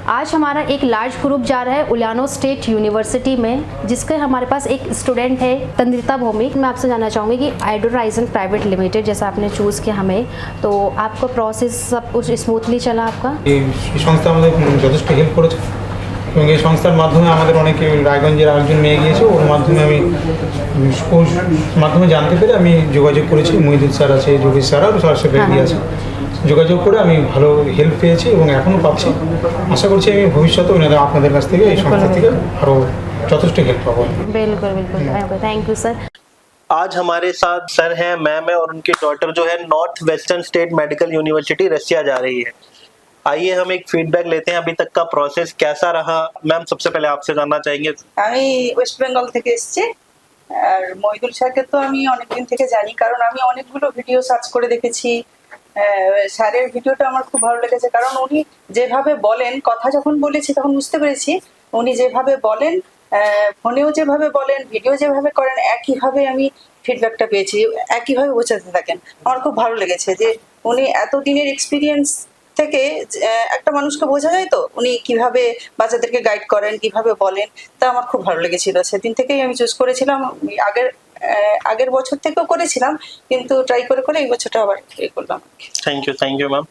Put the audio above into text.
आज हमारा एक लार्ज ग्रुप जा रहा है उलियानो स्टेट यूनिवर्सिटी में, जिसके हमारे पास एक स्टूडेंट है तंद्रिता भौमिक। मैं आपसे जानना चाहूँगी कि आइडो राइजन प्राइवेट लिमिटेड जैसा आपने चूज़ किया हमें, तो आपका प्रोसेस सब कुछ स्मूथली चला आपका? এই সংস্থা আমাদের যথেষ্ট হেল্প করেছে এবং এই সংস্থার মাধ্যমে আমাদের অনেক রায়গঞ্জের আরেকজন মেয়ে গিয়েছে, ওর মাধ্যমে আমি ওর মাধ্যমে জানতে পেরে আমি যোগাযোগ করেছি। মহিদুল স্যার আছে, যোগেশ স্যার আর স্যার সেক্রেটারি আছে, যোগাযোগ করে আমি ভালো হেল্প পেয়েছি এবং এখনও পাচ্ছি। আশা করছি আমি ভবিষ্যতে আপনাদের কাছ থেকে এই সংস্থা থেকে আরও যথেষ্ট হেল্প পাবো। बिल्कुल बिल्कुल, थैंक यू सर। आज हमारे साथ सर हैं, मैम है और उनकी डॉटर जो है north western state medical university Russia जा रही है। आइए हम एक फीडबैक लेते हैं, अभी तक का प्रोसेस कैसा रहा। मैम सबसे पहले आपसे जानना चाहेंगे। আমি ওয়েস্ট বেঙ্গল থেকে এসেছি। আর মহিদুল স্যারকে তো আমি অনেকদিন থেকে জানি, কারণ আমি অনেকগুলো ভিডিও সার্চ করে দেখেছি। স্যারের ভিডিওটা আমার খুব ভালো লেগেছে, কারণ উনি যেভাবে বলেন, কথা যখন বলেছি তখন বুঝতে পেরেছি উনি যেভাবে বলেন, ফোনেও যেভাবে বলেন, ভিডিও যেভাবে করেন, একইভাবে আমি ফিডব্যাকটা পেয়েছি, একইভাবে বোঝাতে থাকেন। আমার খুব ভালো লেগেছে যে উনি এতদিনের এক্সপিরিয়েন্স থেকে একটা মানুষকে বোঝা যায় তো উনি কিভাবে বাচ্চাদেরকে গাইড করেন, কিভাবে বলেন, তা আমার খুব ভালো লেগেছিল। সেদিন থেকেই আমি চুজ করেছিলাম। আগের বছর থেকেও করেছিলাম, কিন্তু ট্রাই করে করে এই বছরটা আবার করলাম। Thank you ma'am.